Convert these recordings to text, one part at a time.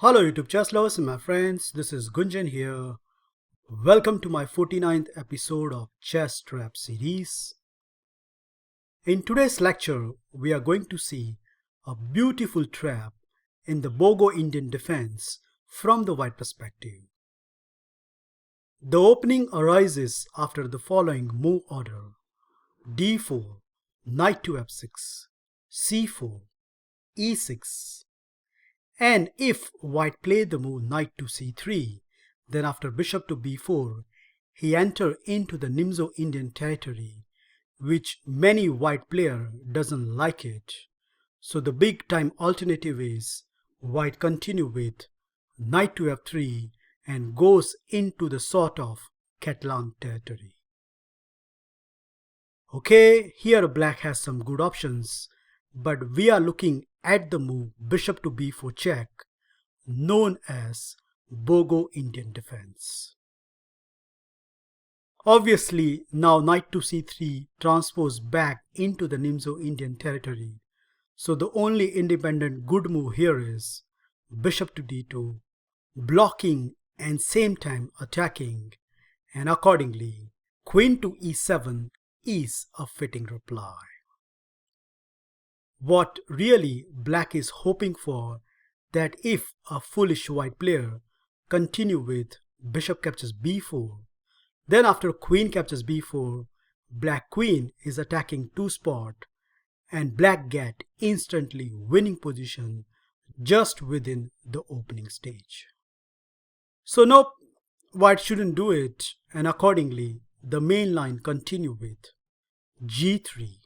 Hello YouTube chess lovers and my friends, this is Gunjan here. Welcome to my 49th episode of Chess Trap series. In today's lecture, we are going to see a beautiful trap in the Bogo-Indian defense from the white perspective. The opening arises after the following move order: d4, knight to f6, c4, e6. And if white played the move knight to c3, then after bishop to b4, he entered into the Nimzo-Indian territory, which many white player doesn't like it. So the big time alternative is white continue with knight to f3 and goes into the sort of Catalan territory. Okay, here black has some good options, but we are looking at the move bishop to b4 check, known as Bogo-Indian defense. Obviously, now knight to c3 transpose back into the Nimzo-Indian territory, so the only independent good move here is bishop to d2, blocking and same time attacking, and accordingly queen to e7 is a fitting reply. What really black is hoping for, that if a foolish white player continue with bishop captures b4, then after queen captures b4, black queen is attacking two spot and black get instantly winning position just within the opening stage. So nope, white shouldn't do it, and accordingly the main line continue with g3,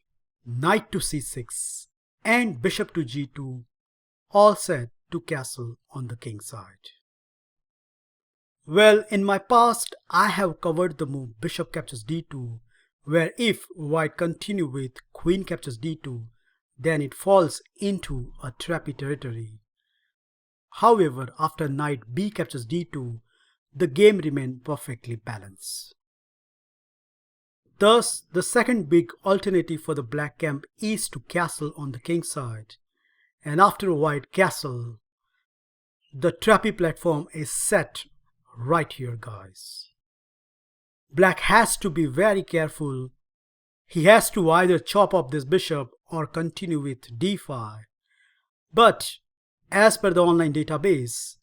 knight to c6 and bishop to g2, all set to castle on the king side. Well, in my past I have covered the move bishop captures d2, where if white continue with queen captures d2, then it falls into a trappy territory. However, after knight b captures d2, the game remained perfectly balanced. Thus, the second big alternative for the black camp is to castle on the king side, and after white castle, the trappy platform is set right here, guys. Black has to be very careful. He has to either chop up this bishop or continue with d5. But as per the online database,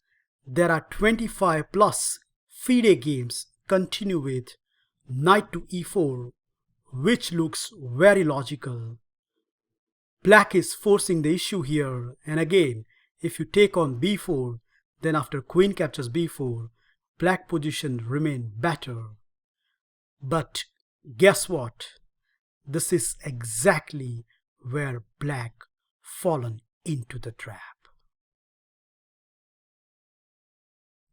there are 25 plus FIDE games continue with knight to e4, which looks very logical. Black is forcing the issue here, and again, if you take on b4, then after queen captures b4, black position remain better. But guess what? This is exactly where black fallen into the trap.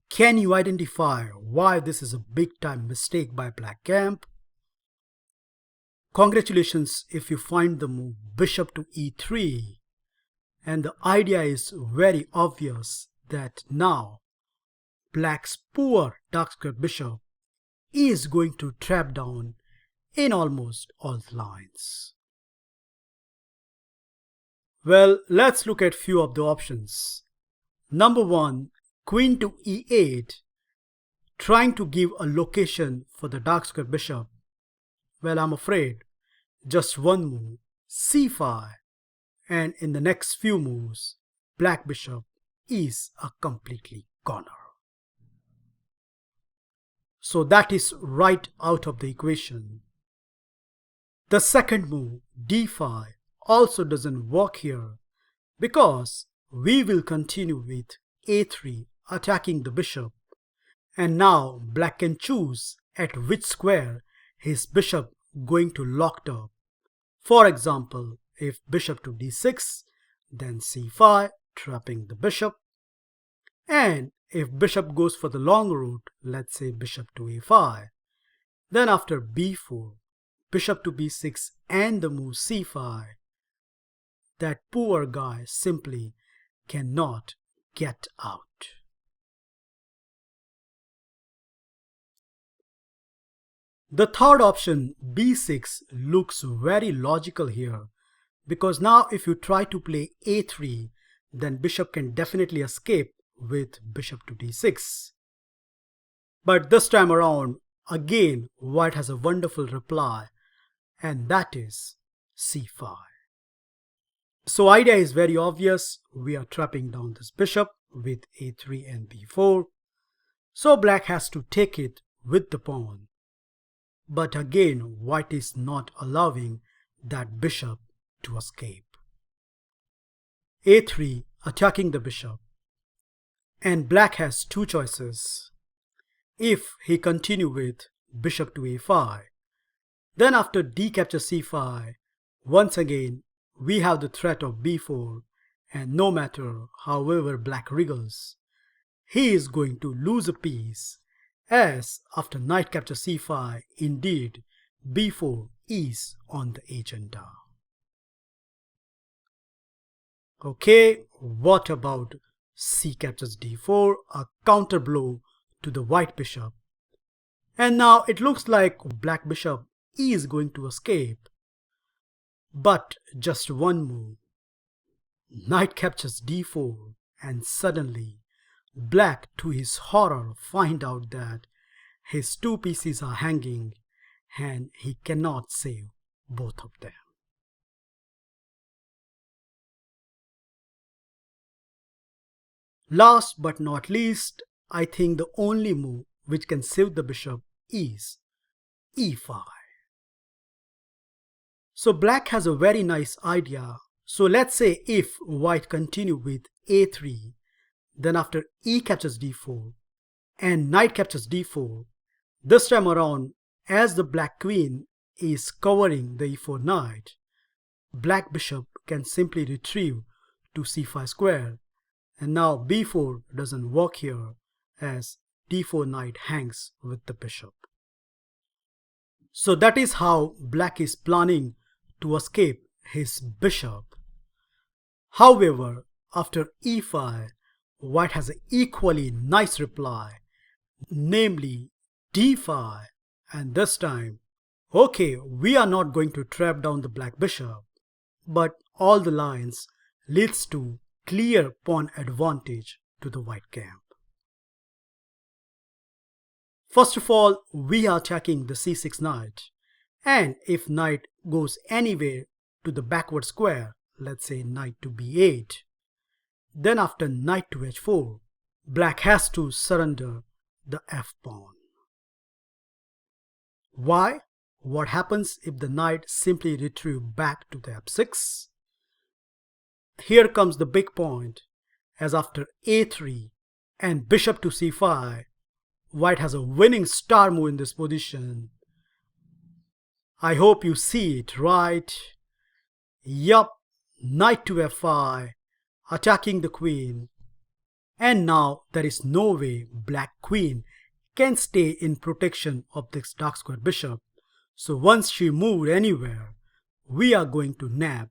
Can you identify why this is a big time mistake by black camp? Congratulations if you find the move bishop to e3, and the idea is very obvious that now black's poor dark square bishop is going to trap down in almost all the lines. Well, let's look at few of the options. Number one, queen to e8, trying to give a location for the dark square bishop. Well, I'm afraid just one move, c5, and in the next few moves, black bishop is a completely goner. So that is right out of the equation. The second move, d5, also doesn't work here because we will continue with a3 attacking the bishop, and now black can choose at which square his bishop going to locked up. For example, if bishop to d6, then c5, trapping the bishop. And if bishop goes for the long route, let's say bishop to a5, then after b4, bishop to b6 and the move c5, that poor guy simply cannot get out. The third option, b6, looks very logical here, because now if you try to play a3, then bishop can definitely escape with bishop to d6. But this time around, again, white has a wonderful reply, and that is c5. So idea is very obvious. We are trapping down this bishop with a3 and b4. So black has to take it with the pawn. But again, white is not allowing that bishop to escape. a3 attacking the bishop. And black has two choices. If he continue with bishop to a5, then after d captures c5, once again we have the threat of b4, and no matter however black wriggles, he is going to lose a piece, as after knight captures c5, indeed b4 is on the agenda. Okay, what about c captures d4, a counter blow to the white bishop? And now it looks like black bishop is going to escape. But just one move. Knight captures d4, and suddenly black, to his horror, find out that his two pieces are hanging and he cannot save both of them. Last but not least, I think the only move which can save the bishop is e5. So black has a very nice idea. So let's say if white continue with a3, then after e captures d4 and knight captures d4, this time around, as the black queen is covering the e4 knight, black bishop can simply retrieve to c5 square, and now b4 doesn't work here as d4 knight hangs with the bishop. So that is how black is planning to escape his bishop. However, after e5, white has an equally nice reply, namely d5, and this time, okay, we are not going to trap down the black bishop, but all the lines leads to clear pawn advantage to the white camp. First of all, we are attacking the c6 knight, and if knight goes anywhere to the backward square, let's say knight to b8, then after knight to h4, black has to surrender the f pawn. Why? What happens if the knight simply retrieve back to the f6? Here comes the big point, as after a3 and bishop to c5, white has a winning star move in this position. I hope you see it, right? Yup, knight to f5, attacking the queen. And now there is no way black queen can stay in protection of this dark square bishop. So once she moved anywhere, we are going to nab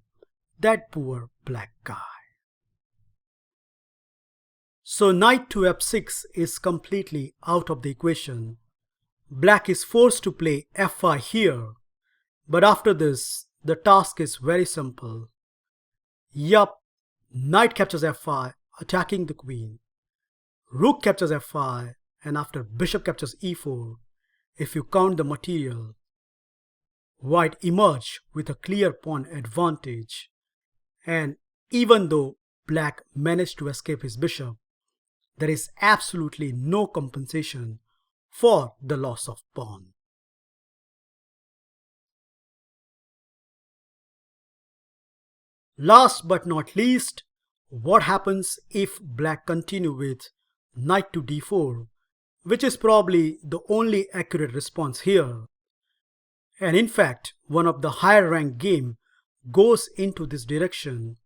that poor black guy. So knight to f6 is completely out of the equation. Black is forced to play f5 here. But after this, the task is very simple. Yup, knight captures f5, attacking the queen. Rook captures f5, and after bishop captures e4, if you count the material, white emerge with a clear pawn advantage. And even though black managed to escape his bishop, there is absolutely no compensation for the loss of pawn. Last but not least, what happens if black continue with knight to d4, which is probably the only accurate response here. And in fact, one of the higher ranked game goes into this direction,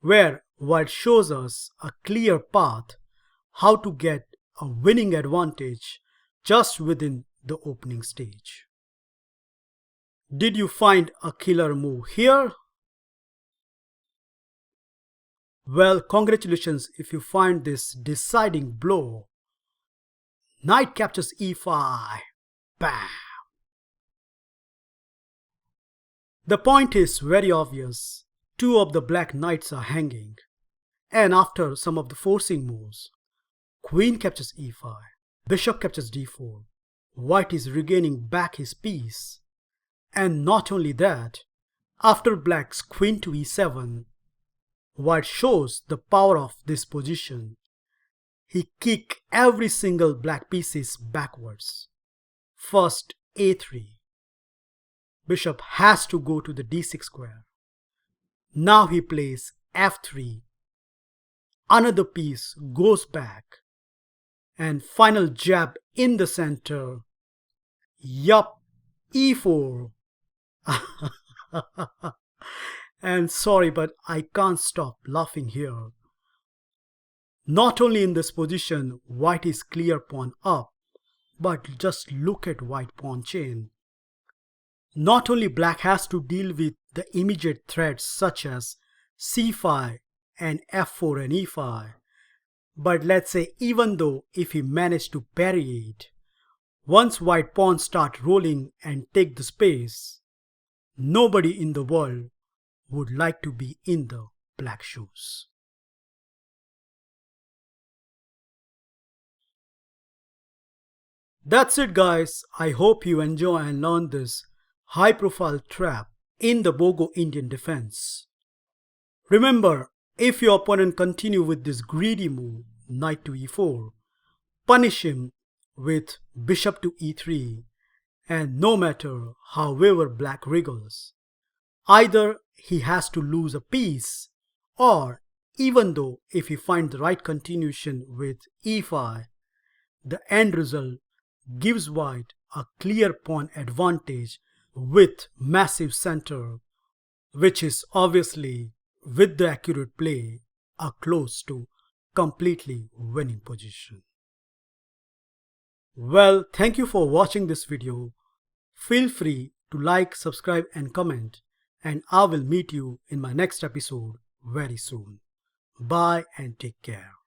where white shows us a clear path how to get a winning advantage just within the opening stage. Did you find a killer move here? Well, congratulations if you find this deciding blow. Knight captures e5. Bam! The point is very obvious. Two of the black knights are hanging. And after some of the forcing moves, Queen captures e5. Bishop captures d4. White is regaining back his piece. And not only that, after black's queen to e7, white shows the power of this position. He kicks every single black pieces backwards. First a3. Bishop has to go to the d6 square. Now he plays f3. Another piece goes back. And final jab in the center. Yup, e4. And sorry, but I can't stop laughing here. Not only in this position, white is clear pawn up, but just look at white pawn chain. Not only black has to deal with the immediate threats such as c5 and f4 and e5, but let's say even though if he managed to parry it, once white pawns start rolling and take the space, nobody in the world would like to be in the black shoes. That's it guys, I hope you enjoy and learn this high profile trap in the Bogo-Indian defense. Remember, if your opponent continue with this greedy move, knight to e4, punish him with bishop to e3, and no matter however black wriggles, either he has to lose a piece, or even though if he finds the right continuation with e5, the end result gives white a clear pawn advantage with massive center, which is obviously, with the accurate play, a close to completely winning position. Well, thank you for watching this video. Feel free to like, subscribe and comment, and I will meet you in my next episode very soon. Bye and take care.